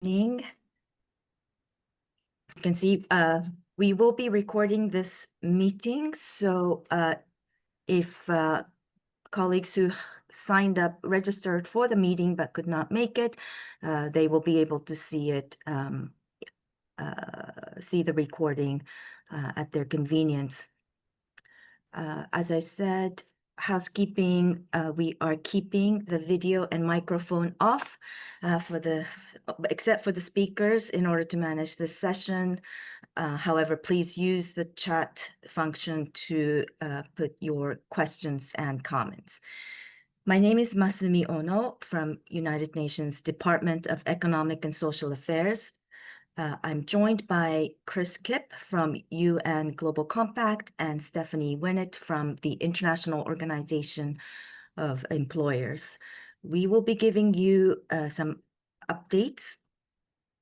You can see we will be recording this meeting, so if colleagues who signed up registered for the meeting but could not make it, they will be able to see it, see the recording at their convenience. As I said, housekeeping, we are keeping the video and microphone off except for the speakers in order to manage this session. However, please use the chat function to put your questions and comments. My name is Masumi Ono from United Nations Department of Economic and Social Affairs. I'm joined by Chris Kipp from UN Global Compact and Stephanie Winnett from the International Organization of Employers. We will be giving you some updates,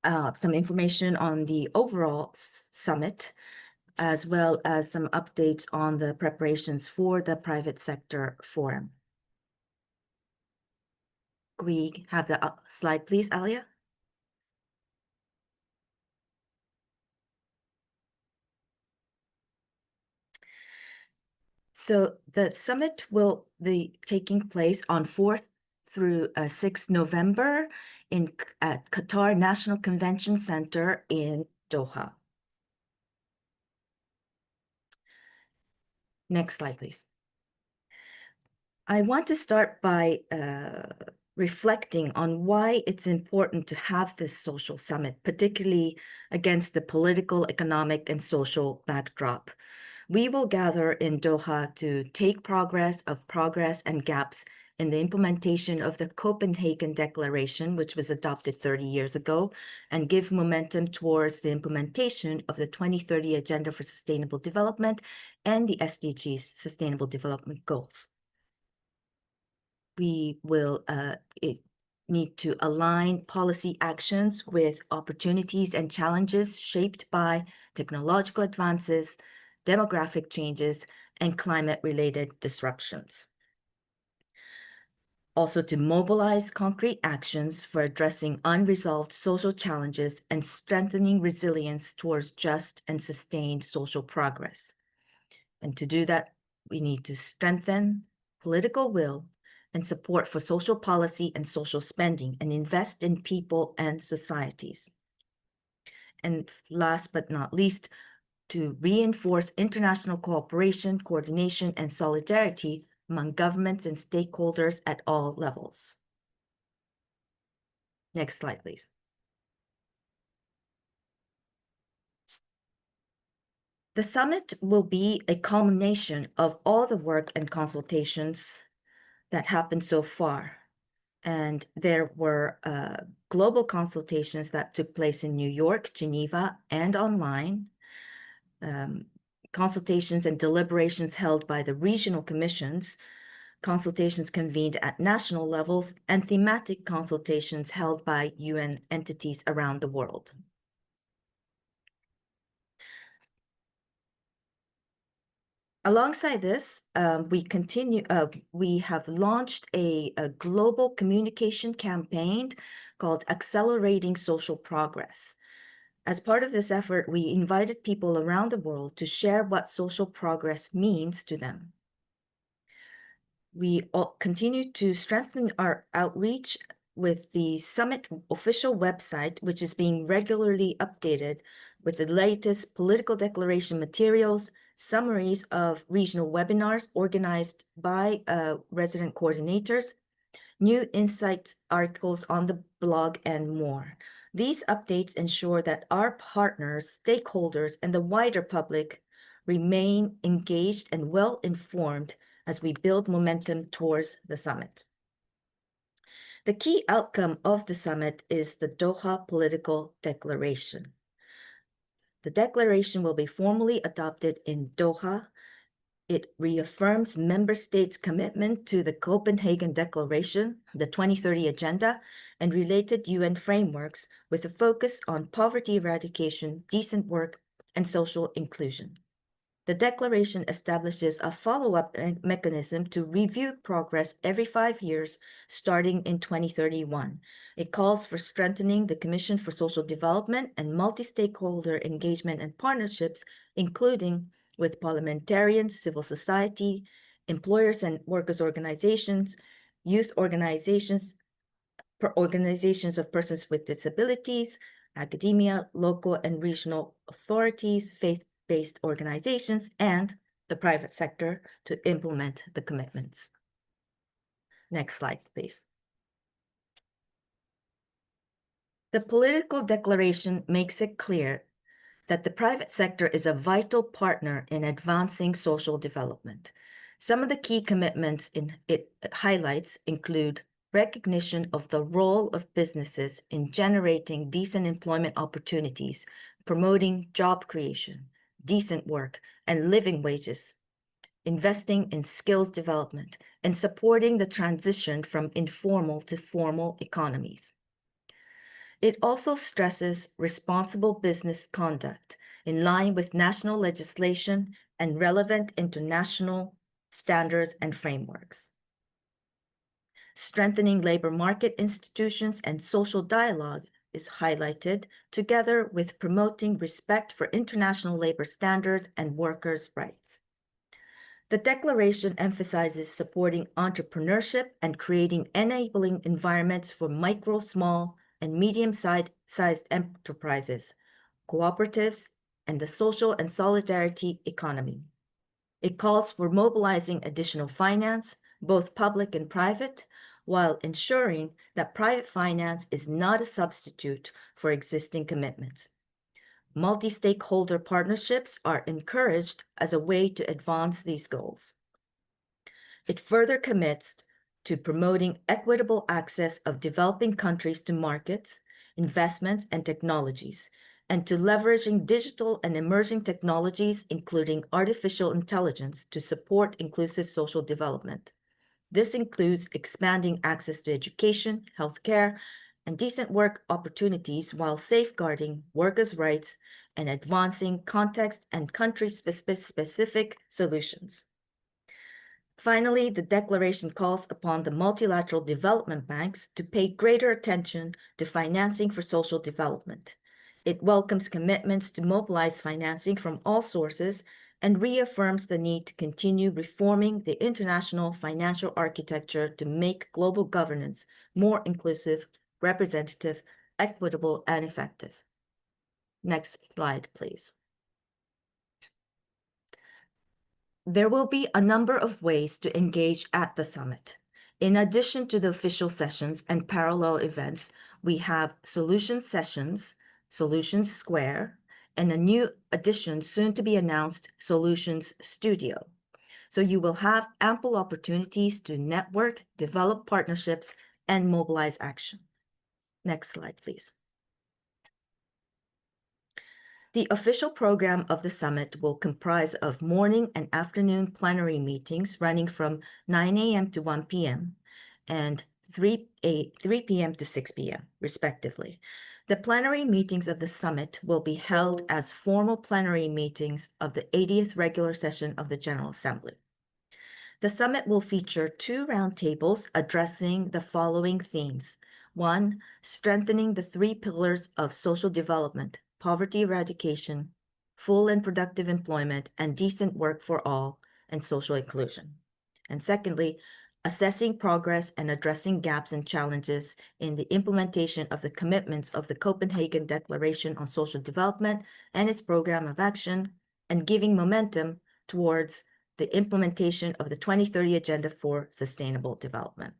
some information on the overall summit, as well as some updates on the preparations for the private sector forum. Could we have the slide, please, Alia? So the summit will be taking place on 4th through 6th November at Qatar National Convention Center in Doha. Next slide, please. I want to start by reflecting on why it's important to have this social summit, particularly against the political, economic, and social backdrop. We will gather in Doha to take progress and gaps in the implementation of the Copenhagen Declaration, which was adopted 30 years ago, and give momentum towards the implementation of the 2030 Agenda for Sustainable Development and the SDGs, Sustainable Development Goals. We will need to align policy actions with opportunities and challenges shaped by technological advances, demographic changes, and climate-related disruptions. Also to mobilize concrete actions for addressing unresolved social challenges and strengthening resilience towards just and sustained social progress. And to do that, we need to strengthen political will and support for social policy and social spending and invest in people and societies. And last but not least, to reinforce international cooperation, coordination, and solidarity among governments and stakeholders at all levels. Next slide, please. The summit will be a culmination of all the work and consultations that happened so far. And there were global consultations that took place in New York, Geneva, and online. Consultations and deliberations held by the regional commissions, consultations convened at national levels, and thematic consultations held by UN entities around the world. Alongside this, we have launched a global communication campaign called Accelerating Social Progress. As part of this effort, we invited people around the world to share what social progress means to them. We continue to strengthen our outreach with the summit official website, which is being regularly updated with the latest political declaration materials, summaries of regional webinars organized by resident coordinators, new insights articles on the blog, and more. These updates ensure that our partners, stakeholders, and the wider public remain engaged and well-informed as we build momentum towards the summit. The key outcome of the summit is the Doha Political Declaration. The declaration will be formally adopted in Doha. It reaffirms member states' commitment to the Copenhagen Declaration, the 2030 Agenda, and related UN frameworks with a focus on poverty eradication, decent work, and social inclusion. The declaration establishes a follow-up mechanism to review progress every 5 years, starting in 2031. It calls for strengthening the Commission for Social Development and multi-stakeholder engagement and partnerships, including with parliamentarians, civil society, employers and workers' organizations, youth organizations, organizations of persons with disabilities, academia, local and regional authorities, faith-based organizations, and the private sector to implement the commitments. Next slide, please. The political declaration makes it clear that the private sector is a vital partner in advancing social development. Some of the key commitments it highlights include recognition of the role of businesses in generating decent employment opportunities, promoting job creation, decent work, and living wages, investing in skills development, and supporting the transition from informal to formal economies. It also stresses responsible business conduct in line with national legislation and relevant international standards and frameworks. Strengthening labor market institutions and social dialogue is highlighted, together with promoting respect for international labor standards and workers' rights. The declaration emphasizes supporting entrepreneurship and creating enabling environments for micro, small, and medium-sized enterprises, cooperatives, and the social and solidarity economy. It calls for mobilizing additional finance, both public and private, while ensuring that private finance is not a substitute for existing commitments. Multi-stakeholder partnerships are encouraged as a way to advance these goals. It further commits to promoting equitable access of developing countries to markets, investments, and technologies, and to leveraging digital and emerging technologies, including artificial intelligence, to support inclusive social development. This includes expanding access to education, healthcare, and decent work opportunities while safeguarding workers' rights and advancing context and country-specific solutions. Finally, the declaration calls upon the multilateral development banks to pay greater attention to financing for social development. It welcomes commitments to mobilize financing from all sources and reaffirms the need to continue reforming the international financial architecture to make global governance more inclusive, representative, equitable, and effective. Next slide, please. There will be a number of ways to engage at the summit. In addition to the official sessions and parallel events, we have solution sessions, Solutions Square, and a new addition soon to be announced, Solutions Studio. So you will have ample opportunities to network, develop partnerships, and mobilize action. Next slide, please. The official program of the summit will comprise of morning and afternoon plenary meetings running from 9 a.m. to 1 p.m. and 3 p.m. to 6 p.m., respectively. The plenary meetings of the summit will be held as formal plenary meetings of the 80th regular session of the General Assembly. The summit will feature 2 roundtables addressing the following themes. 1, strengthening the 3 pillars of social development: poverty eradication, full and productive employment, and decent work for all, and social inclusion. And secondly, assessing progress and addressing gaps and challenges in the implementation of the commitments of the Copenhagen Declaration on Social Development and its program of action, and giving momentum towards the implementation of the 2030 Agenda for Sustainable Development.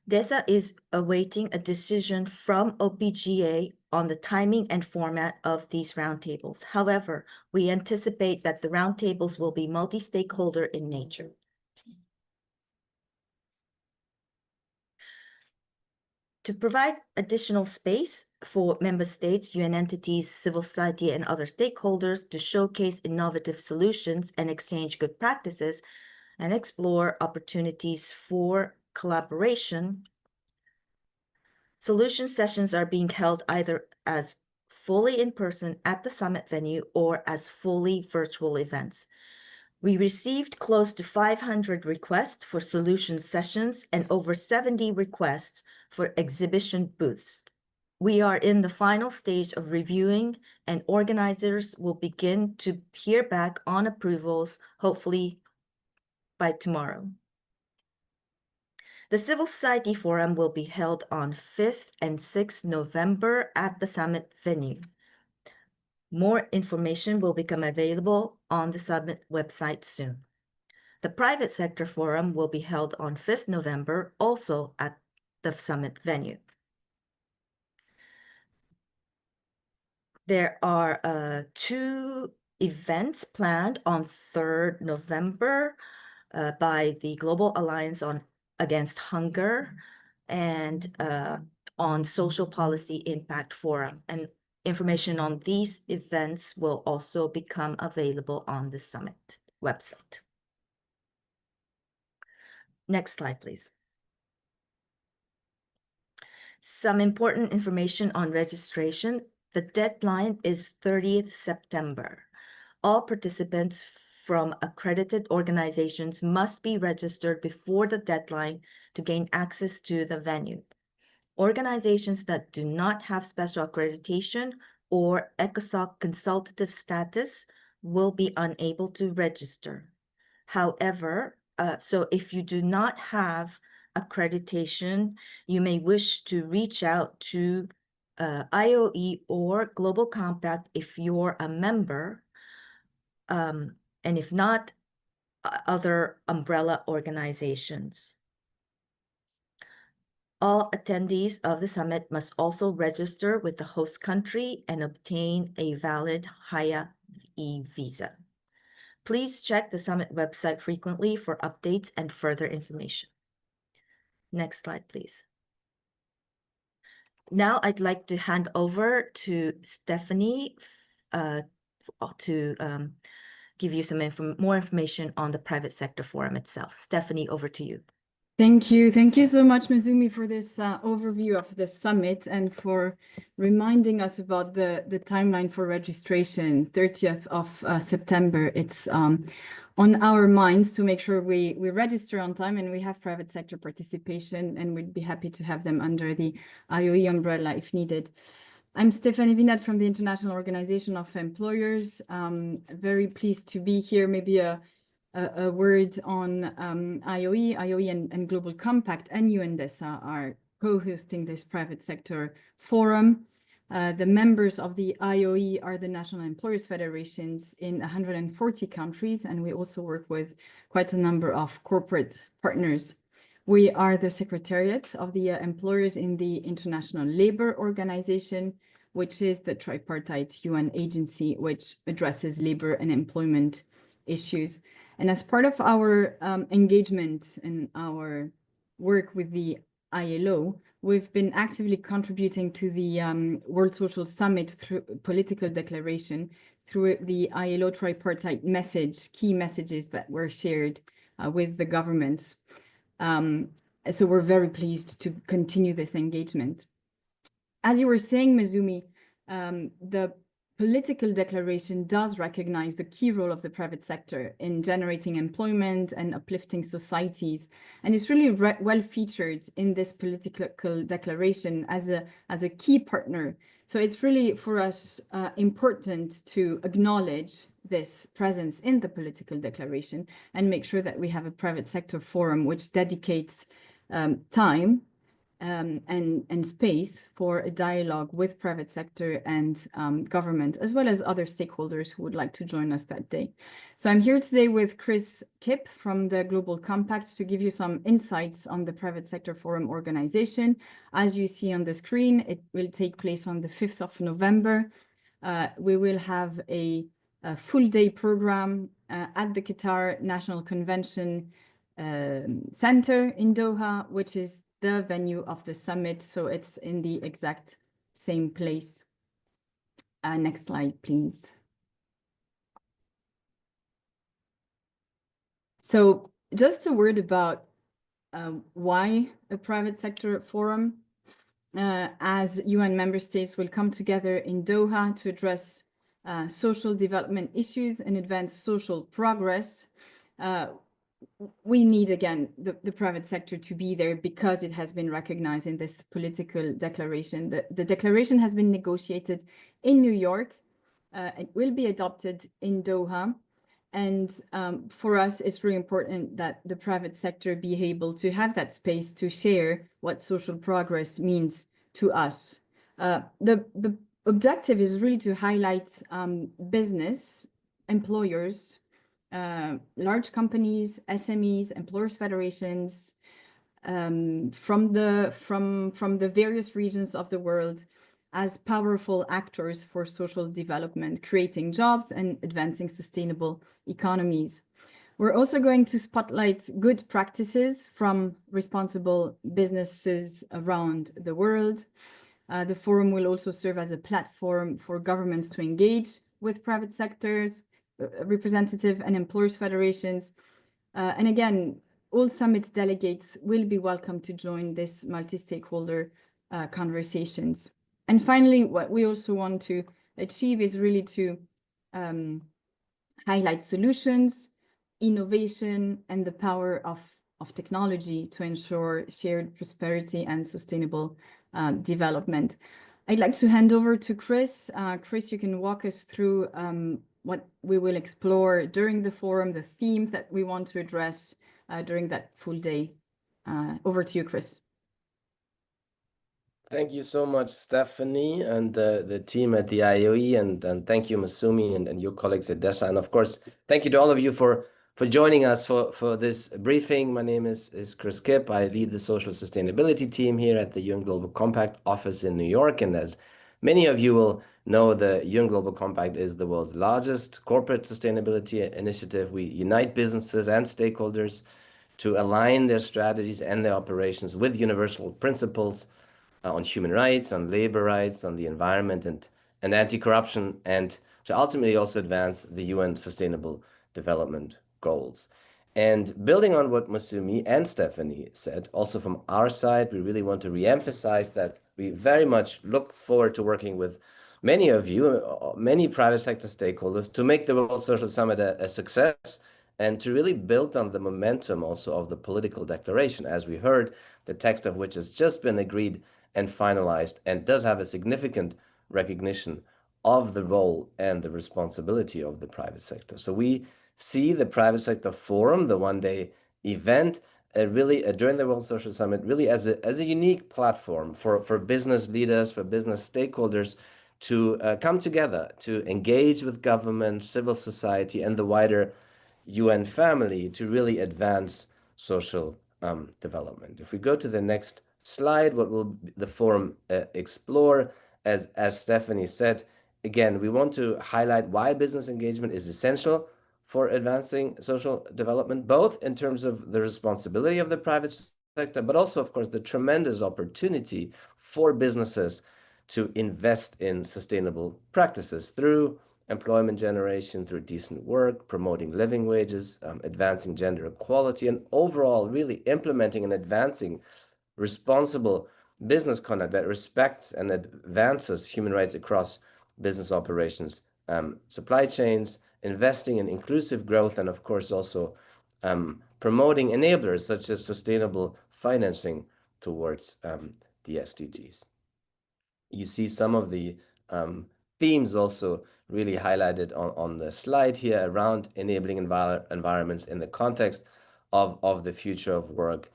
DESA is awaiting a decision from OPGA on the timing and format of these roundtables. However, we anticipate that the roundtables will be multi-stakeholder in nature. To provide additional space for member states, UN entities, civil society, and other stakeholders to showcase innovative solutions and exchange good practices and explore opportunities for collaboration, solution sessions are being held either as fully in person at the summit venue or as fully virtual events. We received close to 500 requests for solution sessions and over 70 requests for exhibition booths. We are in the final stage of reviewing, and organizers will begin to hear back on approvals, hopefully by tomorrow. The Civil Society Forum will be held on 5th and 6th November at the summit venue. More information will become available on the summit website soon. The Private Sector Forum will be held on 5th November, also at the summit venue. There are 2 events planned on 3rd November by the Global Alliance Against Hunger and on Social Policy Impact Forum. And information on these events will also become available on the summit website. Next slide, please. Some important information on registration. The deadline is 30th September. All participants from accredited organizations must be registered before the deadline to gain access to the venue. Organizations that do not have special accreditation or ECOSOC consultative status will be unable to register. However, so if you do not have accreditation, you may wish to reach out to IOE or Global Compact if you're a member, and if not, other umbrella organizations. All attendees of the summit must also register with the host country and obtain a valid HIA-E visa. Please check the summit website frequently for updates and further information. Next slide, please. Now I'd like to hand over to Stephanie to give you some more information on the Private Sector Forum itself. Stephanie, over to you. Thank you. Thank you so much, Mizumi, for this overview of the summit and for reminding us about the timeline for registration, 30th of September. It's on our minds to make sure we register on time and we have private sector participation, and we'd be happy to have them under the IOE umbrella if needed. I'm Stephanie Vinat from the International Organization of Employers. Very pleased to be here. Maybe a word on IOE and Global Compact and UNDESA are co-hosting this private sector forum. The members of the IOE are the National Employers Federations in 140 countries, and we also work with quite a number of corporate partners. We are the secretariat of the employers in the International Labour Organization, which is the tripartite UN agency which addresses labor and employment issues. And as part of our engagement and our work with the ILO, we've been actively contributing to the World Social Summit through political declaration, through the ILO tripartite message, key messages that were shared with the governments. So we're very pleased to continue this engagement. As you were saying, Mizumi, the political declaration does recognize the key role of the private sector in generating employment and uplifting societies. And it's really well featured in this political declaration as a key partner. So it's really for us important to acknowledge this presence in the political declaration and make sure that we have a private sector forum which dedicates time and space for a dialogue with private sector and government, as well as other stakeholders who would like to join us that day. So I'm here today with Chris Kipp from the Global Compact to give you some insights on the Private Sector Forum organization. As you see on the screen, it will take place on the 5th of November. We will have a full day program at the Qatar National Convention Center in Doha, which is the venue of the summit, so it's in the exact same place. Next slide, please. So just a word about why a private sector forum. as UN member states will come together in Doha to address social development issues and advance social progress. We need, again, the private sector to be there because it has been recognized in this political declaration. The declaration has been negotiated in New York. It will be adopted in Doha. And for us, it's really important that the private sector be able to have that space to share what social progress means to us. The objective is really to highlight business, employers, large companies, SMEs, employers federations, from the various regions of the world as powerful actors for social development, creating jobs and advancing sustainable economies. We're also going to spotlight good practices from responsible businesses around the world. The forum will also serve as a platform for governments to engage with private sectors, representative and employers federations. And again, all summit delegates will be welcome to join this multi-stakeholder conversations. And finally, what we also want to achieve is really to highlight solutions, innovation, and the power of technology to ensure shared prosperity and sustainable development. I'd like to hand over to Chris. Chris, you can walk us through what we will explore during the forum, the themes that we want to address during that full day. Over to you, Chris. Thank you so much, Stephanie, and the team at the IOE, and thank you, Masumi, and your colleagues at DESA. And of course, thank you to all of you for joining us for this briefing. My name is Chris Kipp. I lead the social sustainability team here at the UN Global Compact office in New York. And as many of you will know, the UN Global Compact is the world's largest corporate sustainability initiative. We unite businesses and stakeholders to align their strategies and their operations with universal principles on human rights, on labor rights, on the environment, and anti-corruption, and to ultimately also advance the UN Sustainable Development Goals. And building on what Masumi and Stephanie said, also from our side, we really want to re-emphasize that we very much look forward to working with many of you, many private sector stakeholders, to make the World Social Summit a success and to really build on the momentum also of the political declaration, as we heard, the text of which has just been agreed and finalized and does have a significant recognition of the role and the responsibility of the private sector. So we see the private sector forum, the one-day event, really during the World Social Summit, really as a unique platform for business leaders, for business stakeholders to come together, to engage with government, civil society, and the wider UN family to really advance social development. If we go to the next slide, what will the forum explore? As Stephanie said, again, we want to highlight why business engagement is essential for advancing social development, both in terms of the responsibility of the private sector, but also, of course, the tremendous opportunity for businesses to invest in sustainable practices through employment generation, through decent work, promoting living wages, advancing gender equality, and overall really implementing and advancing responsible business conduct that respects and advances human rights across business operations, supply chains, investing in inclusive growth, and of course also promoting enablers such as sustainable financing towards the SDGs. You see some of the themes also really highlighted on the slide here around enabling environments in the context of the future of work,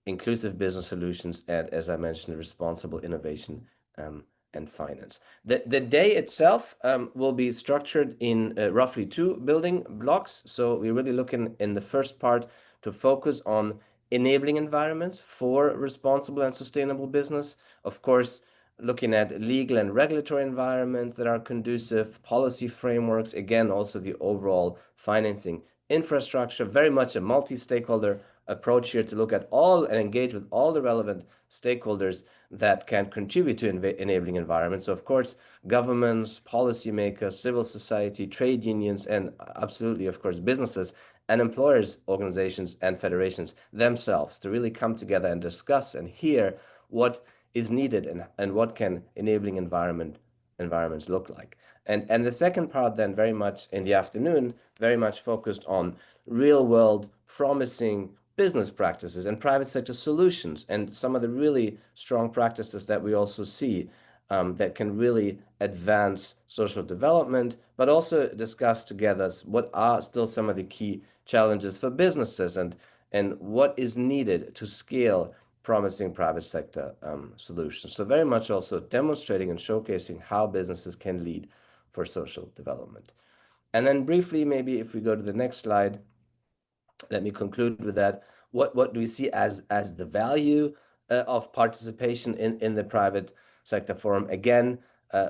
inclusive business solutions, and, as I mentioned, responsible innovation and finance. The day itself will be structured in roughly 2 building blocks. So we're really looking in the first part to focus on enabling environments for responsible and sustainable business. Of course, looking at legal and regulatory environments that are conducive, policy frameworks, again, also the overall financing infrastructure, very much a multi-stakeholder approach here to look at all and engage with all the relevant stakeholders that can contribute to enabling environments. So, of course, governments, policymakers, civil society, trade unions, and absolutely, of course, businesses and employers, organizations, and federations themselves to really come together and discuss and hear what is needed, and what can enabling environments look like. And the second part then, very much in the afternoon, very much focused on real world promising business practices and private sector solutions, and some of the really strong practices that we also see that can really advance social development, but also discuss together what are still some of the key challenges for businesses, and what is needed to scale promising private sector solutions. So very much also demonstrating and showcasing how businesses can lead for social development. And then briefly, maybe if we go to the next slide, let me conclude with that. What do we see as the value of participation in the private sector forum? Again,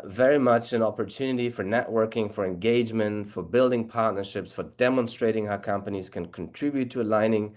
very much an opportunity for networking, for engagement, for building partnerships, for demonstrating how companies can contribute to aligning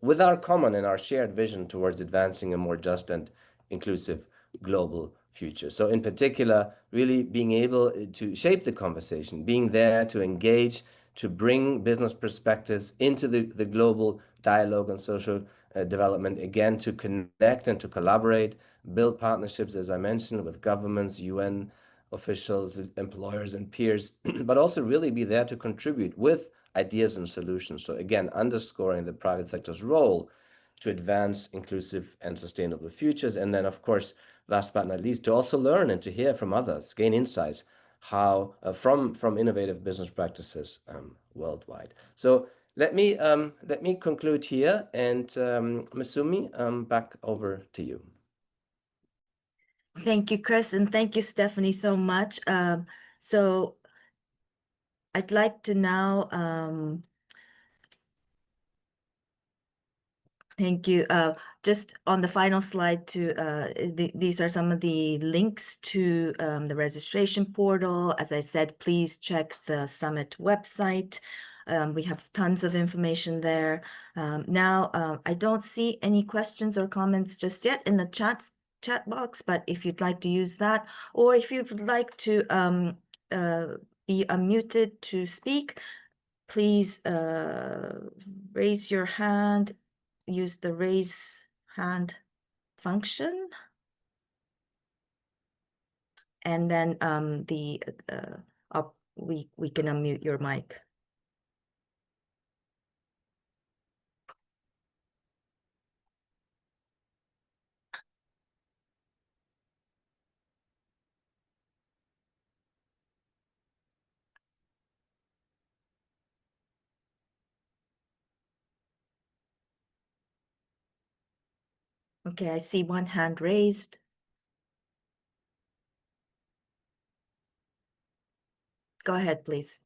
with our common and our shared vision towards advancing a more just and inclusive global future. So in particular, really being able to shape the conversation, being there to engage, to bring business perspectives into the global dialogue on social development, again, to connect and to collaborate, build partnerships, as I mentioned, with governments, UN officials, employers, and peers, but also really be there to contribute with ideas and solutions. So again, underscoring the private sector's role to advance inclusive and sustainable futures. And then, of course, last but not least, to also learn and to hear from others, gain insights how from innovative business practices worldwide. So let me conclude here, and Masumi, back over to you. Thank you, Chris, and thank you, Stephanie, so much. So I'd like to now thank you. Just on the final slide, these are some of the links to the registration portal. As I said, please check the summit website. We have tons of information there. Now, I don't see any questions or comments just yet in the chat box, but if you'd like to use that, or if you'd like to be unmuted to speak, please raise your hand. Use the raise hand function, and then we can unmute your mic. Okay, I see one hand raised. Go ahead, please.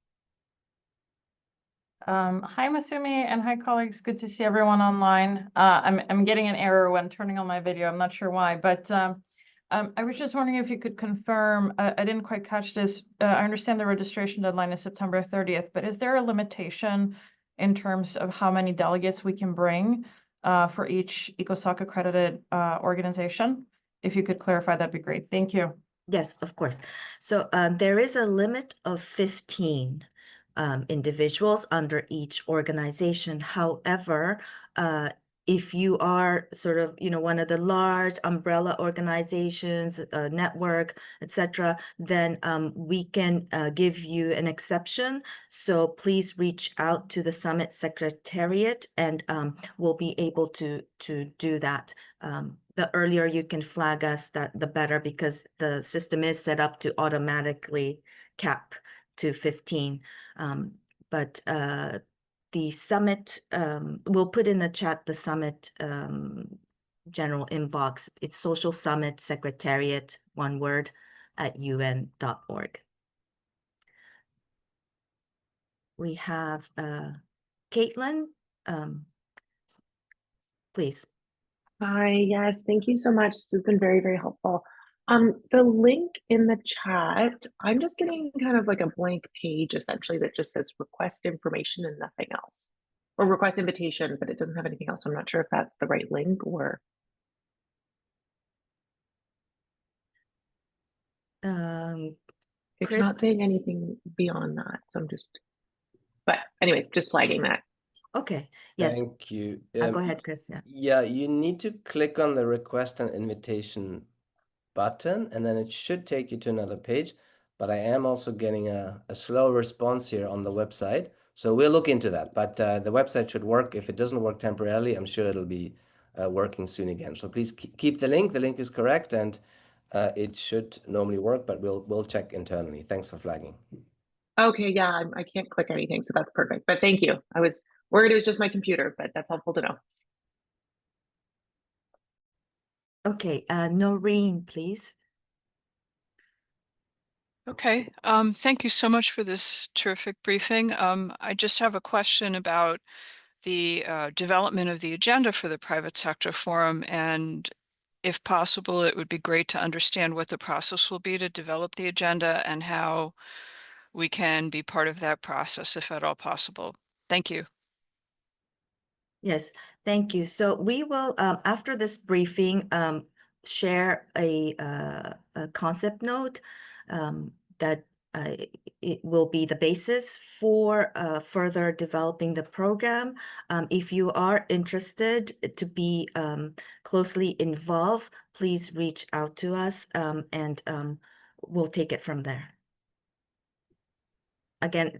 Hi, Masumi, and hi, colleagues. Good to see everyone online. I'm getting an error when turning on my video. I'm not sure why, but I was just wondering if you could confirm. I didn't quite catch this. I understand the registration deadline is September 30th, but is there a limitation in terms of how many delegates we can bring for each ECOSOC accredited organization? If you could clarify, that'd be great. Thank you. Yes, of course. So there is a limit of 15 individuals under each organization. However, if you are sort of, one of the large umbrella organizations, network, etc., then we can give you an exception. So please reach out to the Summit Secretariat, and we'll be able to do that. The earlier you can flag us, the better, because the system is set up to automatically cap to 15. But the summit, we'll put in the chat the summit general inbox. It's Social Summit Secretariat, one word, @un.org. We have Caitlin, please. Hi, yes, thank you so much. This has been very, very helpful. The link in the chat, I'm just getting kind of like a blank page essentially that just says request information and nothing else, or request invitation, but it doesn't have anything else. I'm not sure if that's the right link or. It's Chris? not saying anything beyond that, so I'm just, but anyways, just flagging that. Okay, yes. Thank you. Go ahead, Chris. Yeah, you need to click on the request an invitation button, and then it should take you to another page. But I am also getting a slow response here on the website. So we'll look into that. But the website should work. If it doesn't work temporarily, I'm sure it'll be working soon again. So please keep the link. The link is correct, and it should normally work, but we'll check internally. Thanks for flagging. Okay, yeah, I can't click anything, so that's perfect. But thank you. I was worried it was just my computer, but that's helpful to know. Okay, Noreen, please. Okay, thank you so much for this terrific briefing. I just have a question about the development of the agenda for the Private Sector Forum, and if possible, it would be great to understand what the process will be to develop the agenda and how we can be part of that process, if at all possible. Thank you. Yes, thank you. So we will, after this briefing, share a concept note that it will be the basis for further developing the program. If you are interested to be closely involved, please reach out to us and we'll take it from there. Again,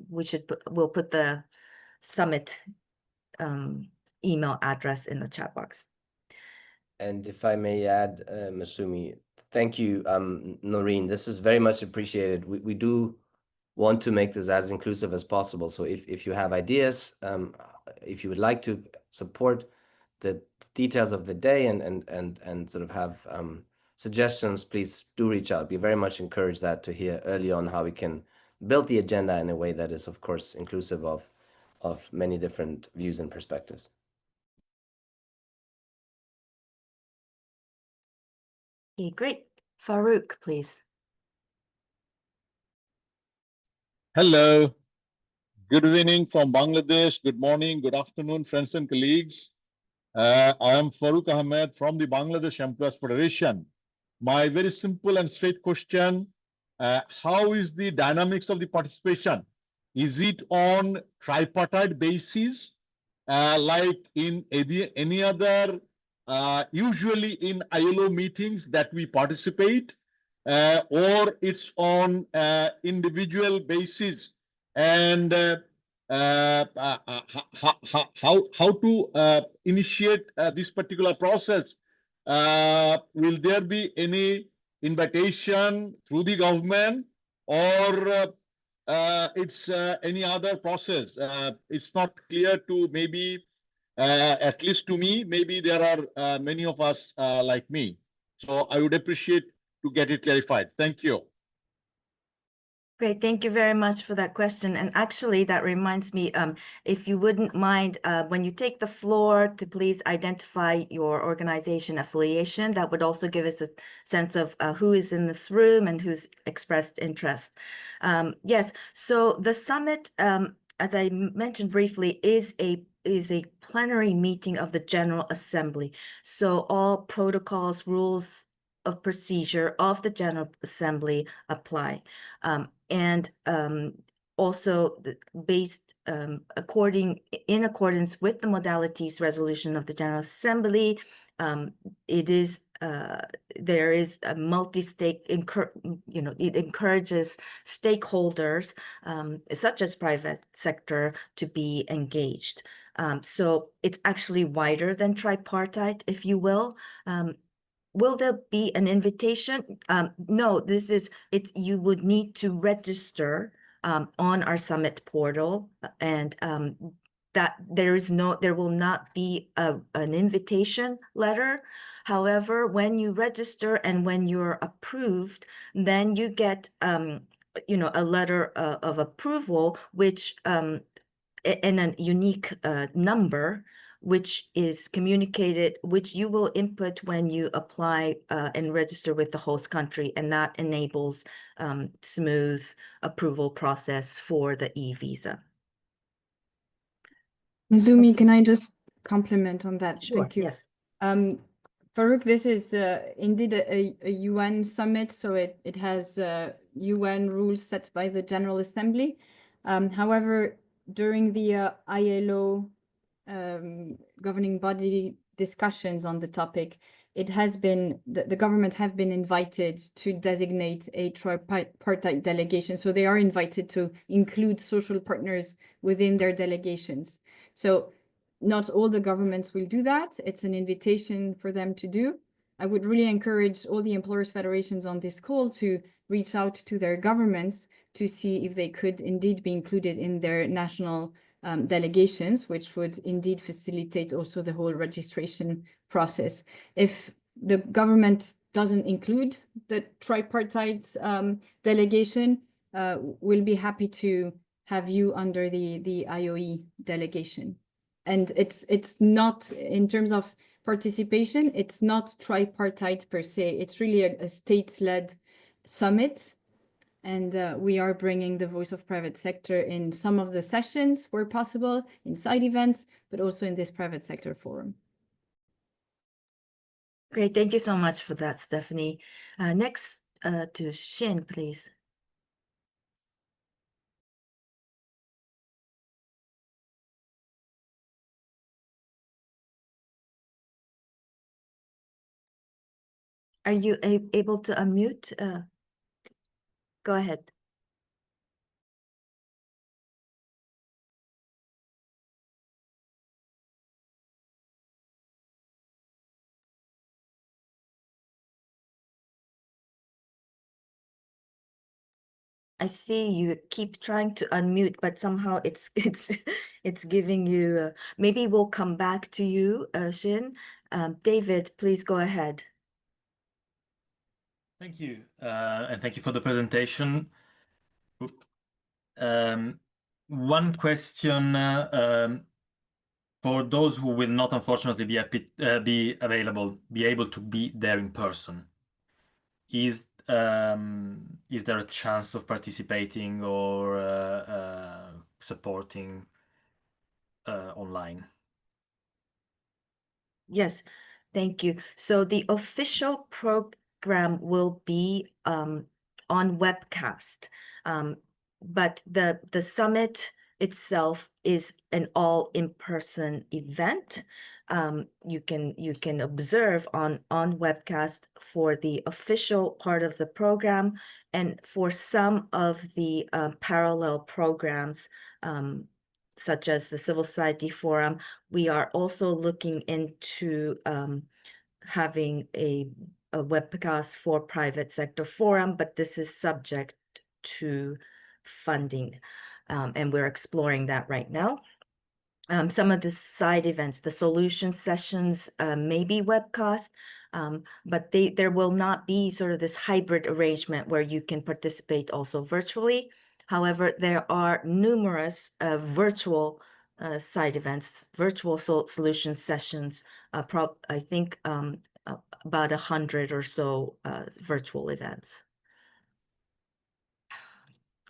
we'll put the summit email address in the chat box. And if I may add, Masumi, thank you, Noreen. This is very much appreciated. We do want to make this as inclusive as possible. So if you have ideas, if you would like to support the details of the day and sort of have suggestions, please do reach out. We very much encourage that to hear early on how we can build the agenda in a way that is, of course, inclusive of many different views and perspectives. Okay, great. Farouk, please. Hello. Good evening from Bangladesh. Good morning, good afternoon, friends and colleagues. I am Farouk Ahmed from the Bangladesh Employers Federation. My very simple and straight question, how is the dynamics of the participation? Is it on tripartite basis, like in any other, usually in ILO meetings that we participate, or it's on individual basis? And how to initiate this particular process? Will there be any invitation through the government, or it's any other process? It's not clear to maybe, at least to me, maybe there are many of us like me. So I would appreciate to get it clarified. Thank you. Great, thank you very much for that question. And actually, that reminds me, if you wouldn't mind, when you take the floor, to please identify your organization affiliation. That would also give us a sense of who is in this room and who's expressed interest. Yes, so the summit, as I mentioned briefly, is a plenary meeting of the General Assembly. So all protocols, rules of procedure of the General Assembly apply. And also based in accordance with the modalities resolution of the General Assembly, it is there is a multi-stake, it encourages stakeholders such as private sector to be engaged. So it's actually wider than tripartite, if you will. Will there be an invitation? No, you would need to register on our summit portal, and that there will not be an invitation letter. However, when you register and when you're approved, then you get a letter of approval, which in a unique number, which is communicated, which you will input when you apply and register with the host country, and that enables smooth approval process for the e-visa. Masumi, can I just comment on that? Sure, Thank you. yes. Farouk, this is indeed a UN summit, so it has UN rules set by the General Assembly. However, during the ILO governing body discussions on the topic, it has been, the government have been invited to designate a tripartite delegation. So they are invited to include social partners within their delegations. So not all the governments will do that. It's an invitation for them to do. I would really encourage all the employers federations on this call to reach out to their governments to see if they could indeed be included in their national delegations, which would indeed facilitate also the whole registration process. If the government doesn't include the tripartite delegation, we'll be happy to have you under the IOE delegation. And it's not, in terms of participation, it's not tripartite per se. It's really a state-led summit. And we are bringing the voice of private sector in some of the sessions where possible, in side events, but also in this private sector forum. Great, thank you so much for that, Stephanie. Next to Shin, please. Are you able to unmute? Go ahead. I see you keep trying to unmute, but somehow it's giving you. Maybe we'll come back to you, Shin. David, please go ahead. Thank you, and thank you for the presentation. One question for those who will not, unfortunately, be able to be there in person. Is there a chance of participating or supporting online? Yes, thank you. So the official program will be on webcast, but the summit itself is an all in-person event. You can observe on webcast for the official part of the program, and for some of the parallel programs, such as the Civil Society Forum, we are also looking into having a webcast for private sector forum, but this is subject to funding, and we're exploring that right now. Some of the side events, the solution sessions may be webcast, but there will not be sort of this hybrid arrangement where you can participate also virtually. However, there are numerous virtual side events, virtual solution sessions, I think about 100 or so virtual events.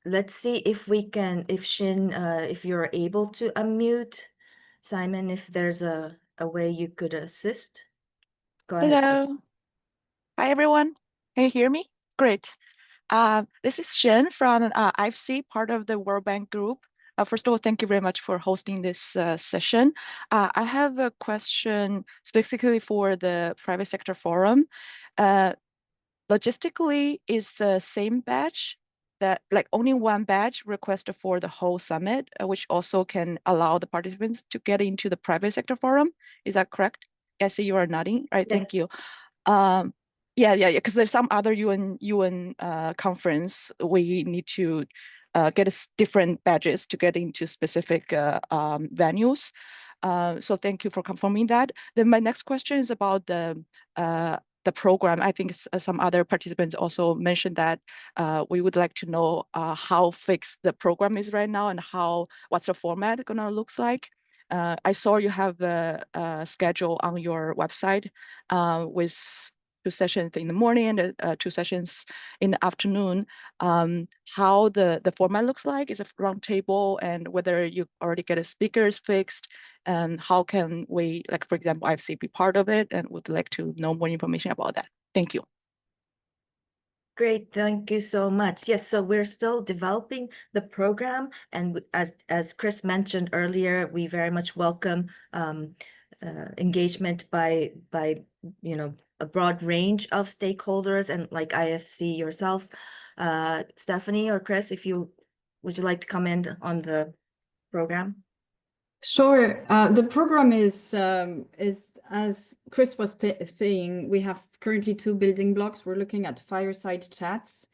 Let's see if we can, if Shin, if you're able to unmute. Simon, if there's a way you could assist. Go ahead. Hello. Hi, everyone. Can you hear me? Great. This is Shen from IFC, part of the World Bank Group. First of all, thank you very much for hosting this session. I have a question specifically for the private sector forum. Logistically, is the same badge that, like, only one badge requested for the whole summit, which also can allow the participants to get into the private sector forum? Is that correct? I see you are nodding. Right, Yes. thank you. Yeah, because there's some other UN conference we need to get different badges to get into specific venues. So thank you for confirming that. Then my next question is about the program. I think some other participants also mentioned that we would like to know how fixed the program is right now and what's the format gonna looks like. I saw you have a schedule on your website with 2 sessions in the morning and 2 sessions in the afternoon. How the format looks like, is a round table, and whether you already get a speakers fixed, and how can we, like, for example, IFC be part of it, and would like to know more information about that. Thank you. Great, thank you so much. Yes, so we're still developing the program, and as Chris mentioned earlier, we very much welcome engagement by you know, a broad range of stakeholders and like IFC yourselves. Stephanie or Chris, would you like to comment on the program? Sure. The program is as Chris was saying, we have currently 2 building blocks. We're looking at fireside chats,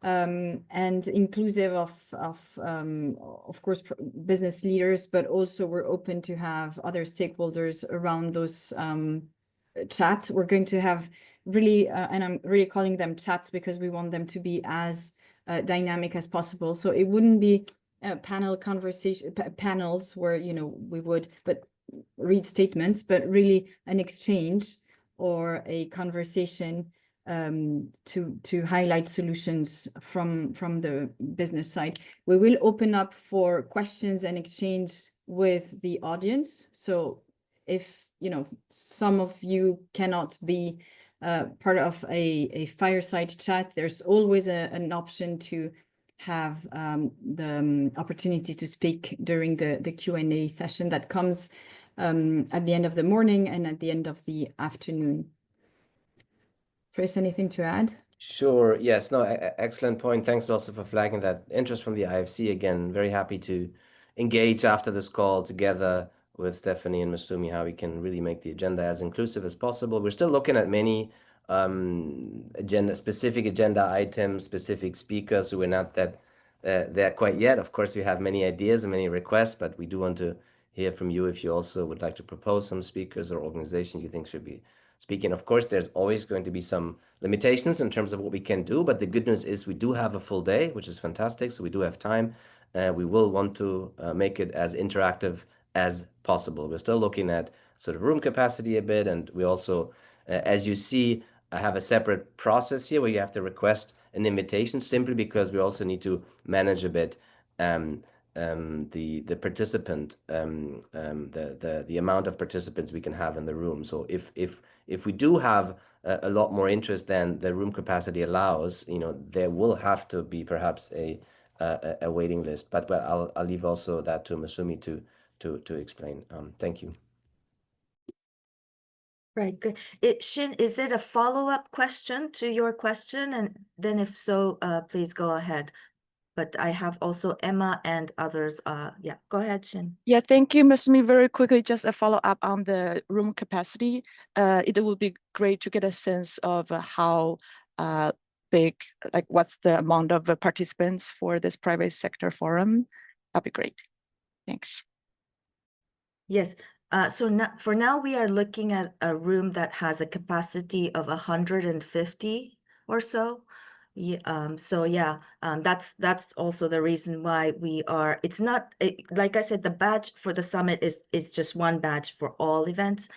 and inclusive of course business leaders, but also we're open to have other stakeholders around those chat. We're going to have really, and I'm really calling them chats because we want them to be as dynamic as possible. So it wouldn't be panel conversation panels where, you know, we would read statements, but really an exchange or a conversation to highlight solutions from the business side. We will open up for questions and exchange with the audience. So if, you know, some of you cannot be part of a fireside chat, there's always an option to have the opportunity to speak during the Q&A session that comes at the end of the morning and at the end of the afternoon. Chris, anything to add? Sure. Yes. No, excellent point. Thanks also for flagging that interest from the IFC. Again, very happy to engage after this call together with Stephanie and Masumi, how we can really make the agenda as inclusive as possible. We're still looking at many specific agenda items, specific speakers, so we're not that there quite yet. Of course, we have many ideas and many requests, but we do want to hear from you if you also would like to propose some speakers or organizations you think should be speaking. Of course, there's always going to be some limitations in terms of what we can do, but the good news is we do have a full day, which is fantastic. So we do have time. We will want to make it as interactive as possible. We're still looking at sort of room capacity a bit, and we also, as you see, have a separate process here where you have to request an invitation, simply because we also need to manage a bit the participant, the amount of participants we can have in the room. So if we do have a lot more interest than the room capacity allows, you know, there will have to be perhaps a waiting list. But I'll leave also that to Masumi to explain. Thank you. Right, good. Shin, is it a follow-up question to your question? And then if so, please go ahead. But I have also Emma and others. Yeah, go ahead, Shin. Yeah, thank you, Masumi. Very quickly, just a follow-up on the room capacity. It would be great to get a sense of how big, like what's the amount of participants for this private sector forum. That'd be great. Thanks. Yes. So now, for now, we are looking at a room that has a capacity of 150 or so. Yeah, so yeah, that's also the reason why we are. It's not like I said, the badge for the summit is just one badge for all events,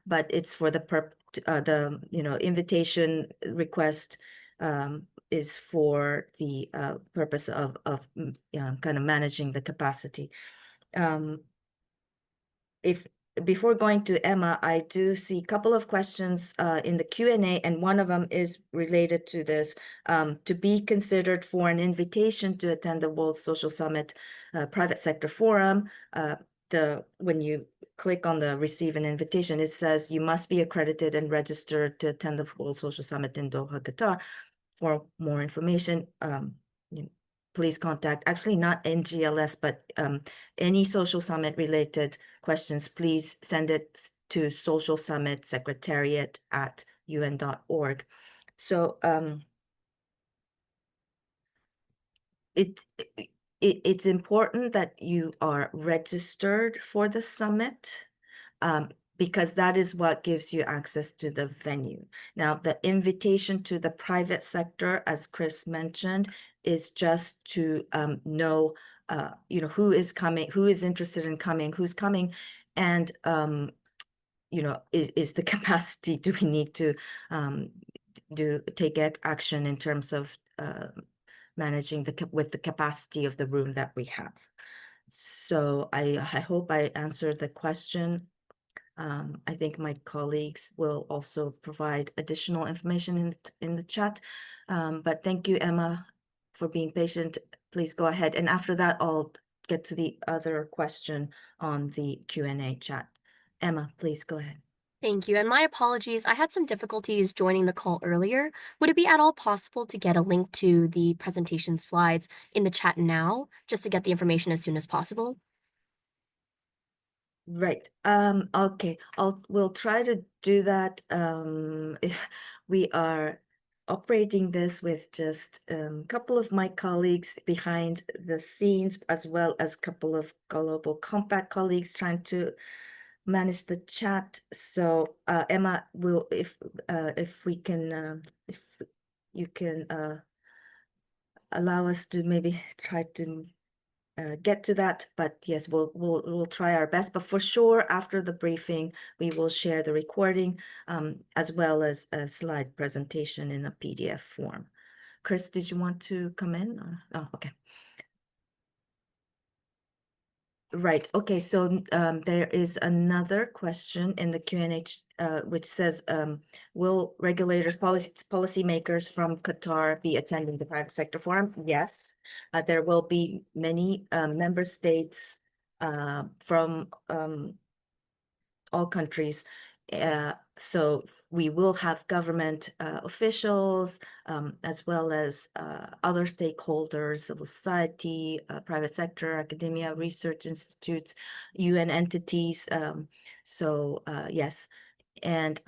but it's for the you know, invitation request is for the purpose of kind of managing the capacity. Before going to Emma, I do see a couple of questions in the Q&A, and one of them is related to this, to be considered for an invitation to attend the World Social Summit Private Sector Forum. When you click on the receive an invitation, it says you must be accredited and registered to attend the World Social Summit in Doha, Qatar. For more information, please contact, actually not NGLS, but any social summit related questions, please send it to Social Summit Secretariat at UN.org. So it's important that you are registered for the summit, because that is what gives you access to the venue. Now, the invitation to the private sector, as Chris mentioned, is just to know, you know, who is coming, who is interested in coming, who's coming, and you know, is the capacity, do we need to take action in terms of managing with the capacity of the room that we have. So I hope I answered the question. I think my colleagues will also provide additional information in the chat. But thank you, Emma, for being patient. Please go ahead. And after that, I'll get to the other question on the Q&A chat. Emma, please go ahead. Thank you, and my apologies. I had some difficulties joining the call earlier. Would it be at all possible to get a link to the presentation slides in the chat now, just to get the information as soon as possible? Right. Okay. We'll try to do that. If we are operating this with just a couple of my colleagues behind the scenes, as well as a couple of Global Compact colleagues trying to manage the chat. So Emma will, if we can, if you can allow us to maybe try to get to that, but yes, we'll try our best. But for sure, after the briefing, we will share the recording as well as a slide presentation in a PDF form. Chris, did you want to come in? Or? Oh, okay. Right. Okay. So there is another question in the Q&A which says, will regulators, policymakers from Qatar be attending the private sector forum? Yes. There will be many member states from all countries. So we will have government officials as well as other stakeholders, civil society, private sector, academia, research institutes, UN entities. So yes. And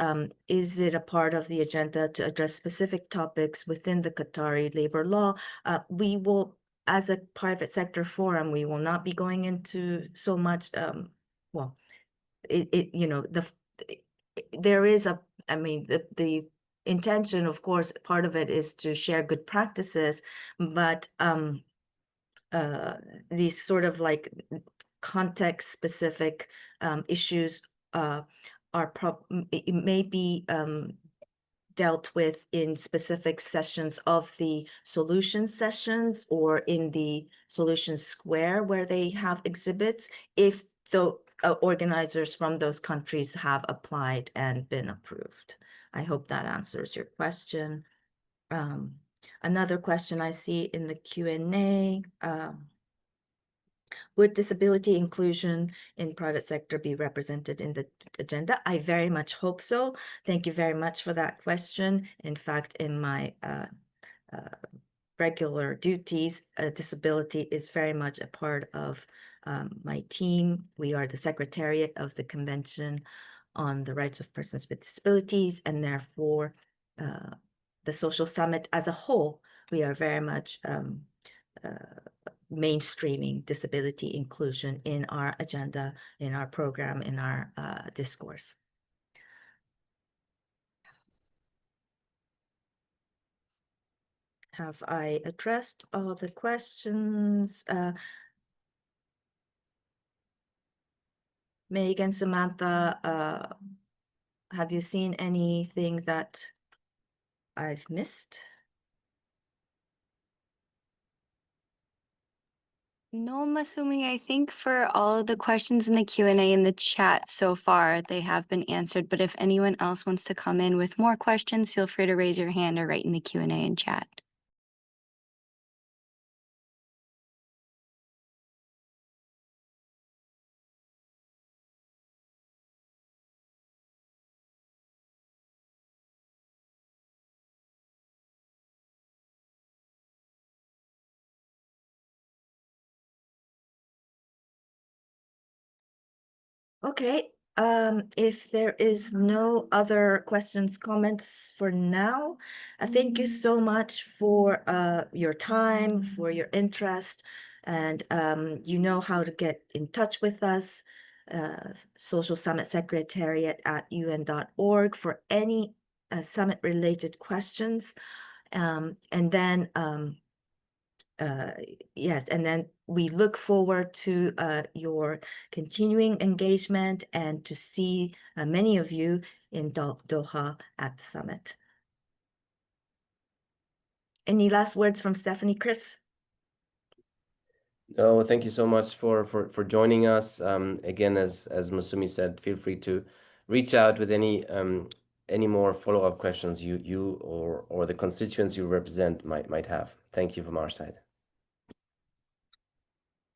is it a part of the agenda to address specific topics within the Qatari labor law? We will, as a private sector forum, we will not be going into so much, well, you know, there is a, I mean, the intention, of course, part of it is to share good practices, but these sort of like context specific issues are it may be dealt with in specific sessions of the solution sessions or in the solution square where they have exhibits, if the organizers from those countries have applied and been approved. I hope that answers your question. Another question I see in the Q&A, would disability inclusion in private sector be represented in the agenda? I very much hope so. Thank you very much for that question. In fact, in my regular duties, disability is very much a part of my team. We are the Secretariat of the Convention on the Rights of Persons with Disabilities, and therefore the Social Summit as a whole, we are very much mainstreaming disability inclusion in our agenda, in our program, in our discourse. Have I addressed all the questions? Megan, Samantha, have you seen anything that I've missed? No, Masumi, I think for all of the questions in the Q&A in the chat so far, they have been answered. But if anyone else wants to come in with more questions, feel free to raise your hand or write in the Q&A in chat. Okay, if there is no other questions, comments for now, thank you so much for your time, for your interest, and you know how to get in touch with us, Social Summit Secretariat at un.org for any summit-related questions. And then yes, and then we look forward to your continuing engagement and to see many of you in Doha at the summit. Any last words from Stephanie, Chris? No, thank you so much for joining us. Again, as Masumi said, feel free to reach out with any more follow-up questions you or the constituents you represent might have. Thank you from our side.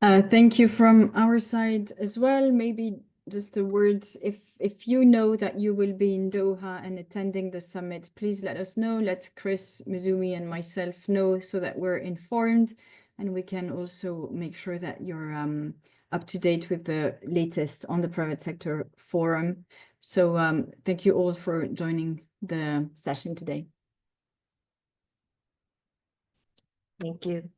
Thank you from our side as well. Maybe just a word, if you know that you will be in Doha and attending the summit, please let us know. Let Chris, Mizumi, and myself know so that we're informed, and we can also make sure that you're up to date with the latest on the private sector forum. So thank you all for joining the session today. Thank you.